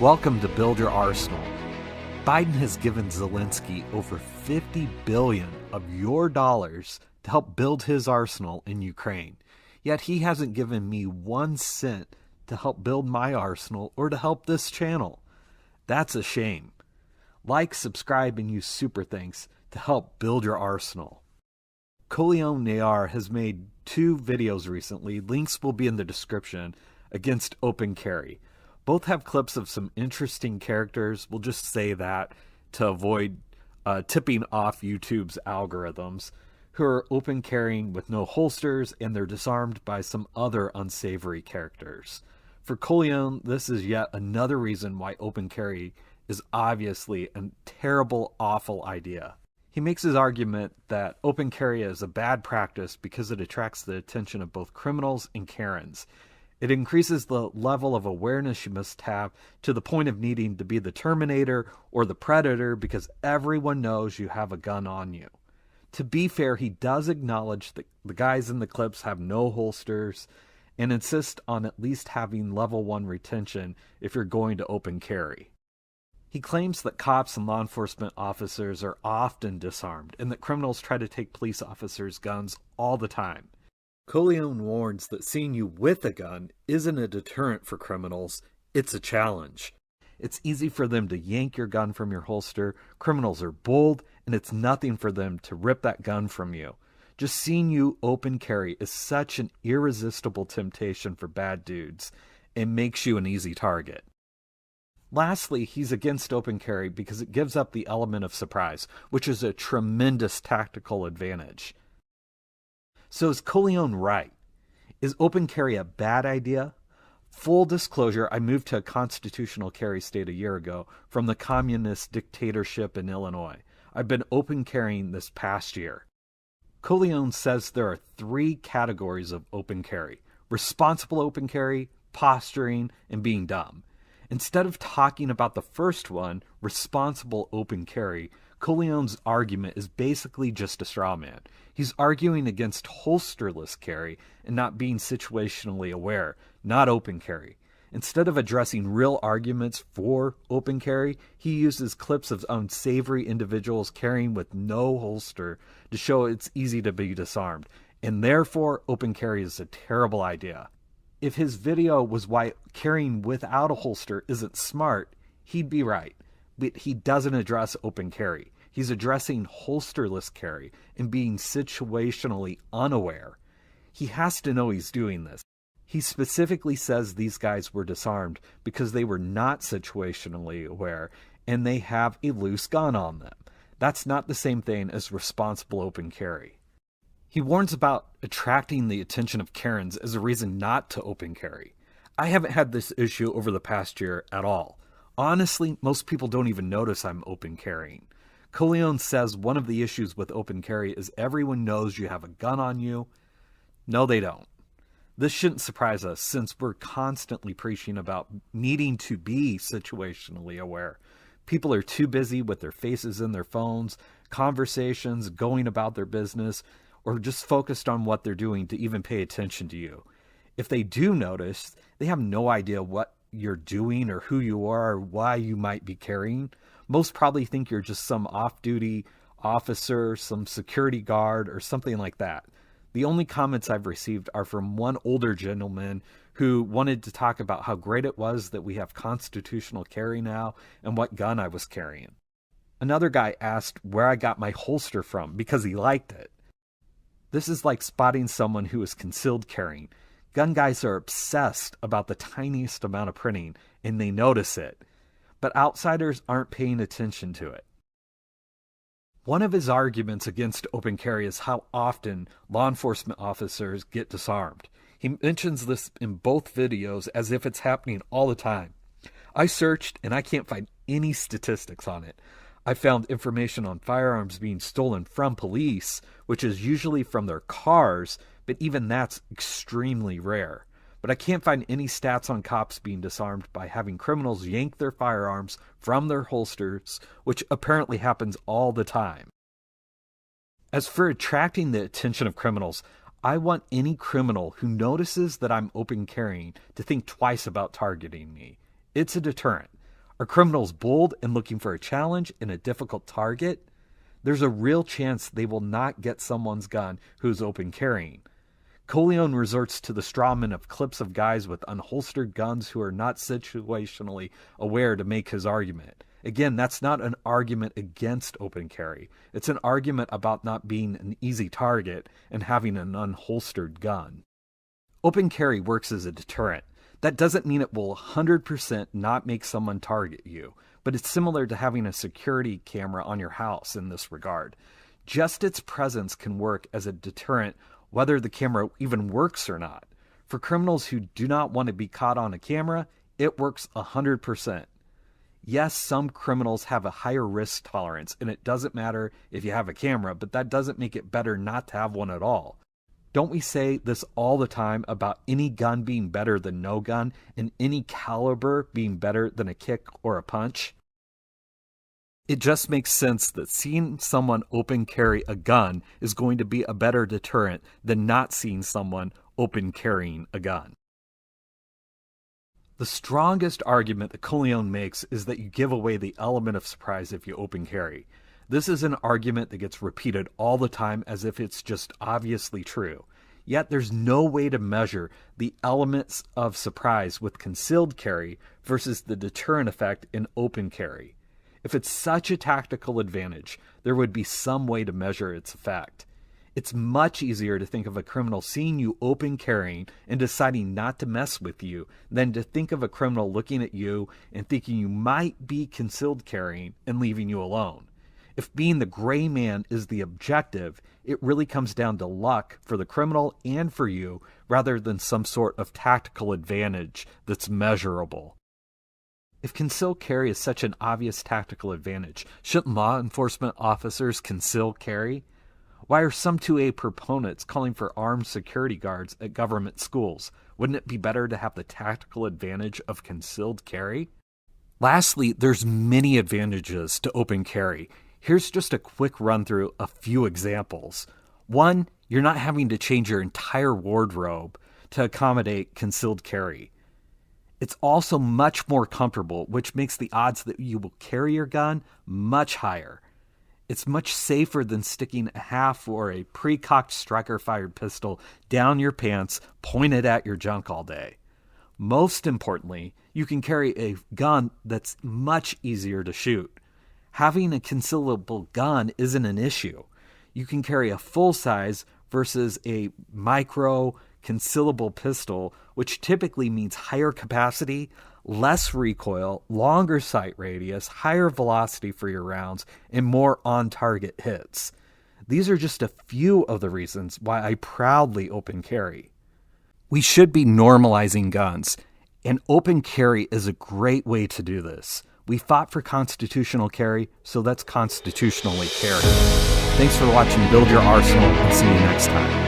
Welcome to Build Your Arsenal. Biden has given Zelensky over $50 billion of your dollars to help build his arsenal in Ukraine. Yet he hasn't given me 1 cent to help build my arsenal or to help this channel. That's a shame. Like, subscribe, and use super thanks to help build your arsenal. Colion Noir has made 2 videos recently, links will be in the description, against open carry. Both have clips of some interesting characters, we'll just say that to avoid tipping off YouTube's algorithms, who are open carrying with no holsters, and they're disarmed by some other unsavory characters. For Colion, this is yet another reason why open carry is obviously a terrible, awful idea. He makes his argument that open carry is a bad practice because it attracts the attention of both criminals and Karens. It increases the level of awareness you must have to the point of needing to be the Terminator or the Predator because everyone knows you have a gun on you. To be fair, he does acknowledge that the guys in the clips have no holsters and insist on at least having level 1 retention if you're going to open carry. He claims that cops and law enforcement officers are often disarmed and that criminals try to take police officers' guns all the time. Colion warns that seeing you with a gun isn't a deterrent for criminals, it's a challenge. It's easy for them to yank your gun from your holster, criminals are bold, and it's nothing for them to rip that gun from you. Just seeing you open carry is such an irresistible temptation for bad dudes, and makes you an easy target. Lastly, he's against open carry because it gives up the element of surprise, which is a tremendous tactical advantage. So is Colion right? Is open carry a bad idea? Full disclosure, I moved to a constitutional carry state a year ago from the communist dictatorship in Illinois. I've been open carrying this past year. Colion says there are 3 categories of open carry: responsible open carry, posturing, and being dumb. Instead of talking about the first one, responsible open carry, Colion's argument is basically just a straw man. He's arguing against holsterless carry and not being situationally aware, not open carry. Instead of addressing real arguments for open carry, he uses clips of unsavory individuals carrying with no holster to show it's easy to be disarmed, and therefore open carry is a terrible idea. If his video was why carrying without a holster isn't smart, he'd be right. But he doesn't address open carry. He's addressing holsterless carry and being situationally unaware. He has to know he's doing this. He specifically says these guys were disarmed because they were not situationally aware and they have a loose gun on them. That's not the same thing as responsible open carry. He warns about attracting the attention of Karens as a reason not to open carry. I haven't had this issue over the past year at all. Honestly, most people don't even notice I'm open carrying. Colion says one of the issues with open carry is everyone knows you have a gun on you. No, they don't. This shouldn't surprise us since we're constantly preaching about needing to be situationally aware. People are too busy with their faces in their phones, conversations, going about their business, or just focused on what they're doing to even pay attention to you. If they do notice, they have no idea what you're doing or who you are or why you might be carrying. Most probably think you're just some off-duty officer, some security guard, or something like that. The only comments I've received are from one older gentleman who wanted to talk about how great it was that we have constitutional carry now and what gun I was carrying. Another guy asked where I got my holster from because he liked it. This is like spotting someone who is concealed carrying. Gun guys are obsessed about the tiniest amount of printing, and they notice it. But outsiders aren't paying attention to it. One of his arguments against open carry is how often law enforcement officers get disarmed. He mentions this in both videos as if it's happening all the time. I searched and I can't find any statistics on it. I found information on firearms being stolen from police, which is usually from their cars, but even that's extremely rare. But I can't find any stats on cops being disarmed by having criminals yank their firearms from their holsters, which apparently happens all the time. As for attracting the attention of criminals, I want any criminal who notices that I'm open carrying to think twice about targeting me. It's a deterrent. Are criminals bold and looking for a challenge in a difficult target? There's a real chance they will not get someone's gun who's open carrying. Colion resorts to the strawman of clips of guys with unholstered guns who are not situationally aware to make his argument. Again, that's not an argument against open carry. It's an argument about not being an easy target and having an unholstered gun. Open carry works as a deterrent. That doesn't mean it will 100% not make someone target you, but it's similar to having a security camera on your house in this regard. Just its presence can work as a deterrent whether the camera even works or not. For criminals who do not want to be caught on a camera, it works 100%. Yes, some criminals have a higher risk tolerance, and it doesn't matter if you have a camera, but that doesn't make it better not to have one at all. Don't we say this all the time about any gun being better than no gun and any caliber being better than a kick or a punch? It just makes sense that seeing someone open carry a gun is going to be a better deterrent than not seeing someone open carrying a gun. The strongest argument that Colion makes is that you give away the element of surprise if you open carry. This is an argument that gets repeated all the time as if it's just obviously true. Yet there's no way to measure the elements of surprise with concealed carry versus the deterrent effect in open carry. If it's such a tactical advantage, there would be some way to measure its effect. It's much easier to think of a criminal seeing you open carrying and deciding not to mess with you than to think of a criminal looking at you and thinking you might be concealed carrying and leaving you alone. If being the gray man is the objective, it really comes down to luck for the criminal and for you rather than some sort of tactical advantage that's measurable. If concealed carry is such an obvious tactical advantage, shouldn't law enforcement officers conceal carry? Why are some 2A proponents calling for armed security guards at government schools? Wouldn't it be better to have the tactical advantage of concealed carry? Lastly, there's many advantages to open carry. Here's just a quick run through a few examples. One, you're not having to change your entire wardrobe to accommodate concealed carry. It's also much more comfortable, which makes the odds that you will carry your gun much higher. It's much safer than sticking a half or a pre-cocked striker-fired pistol down your pants, pointed at your junk all day. Most importantly, you can carry a gun that's much easier to shoot. Having a concealable gun isn't an issue. You can carry a full-size versus a micro concealable pistol, which typically means higher capacity, less recoil, longer sight radius, higher velocity for your rounds, and more on-target hits. These are just a few of the reasons why I proudly open carry. We should be normalizing guns, and open carry is a great way to do this. We fought for constitutional carry, so let's constitutionally carry. Thanks for watching Build Your Arsenal, and see you next time.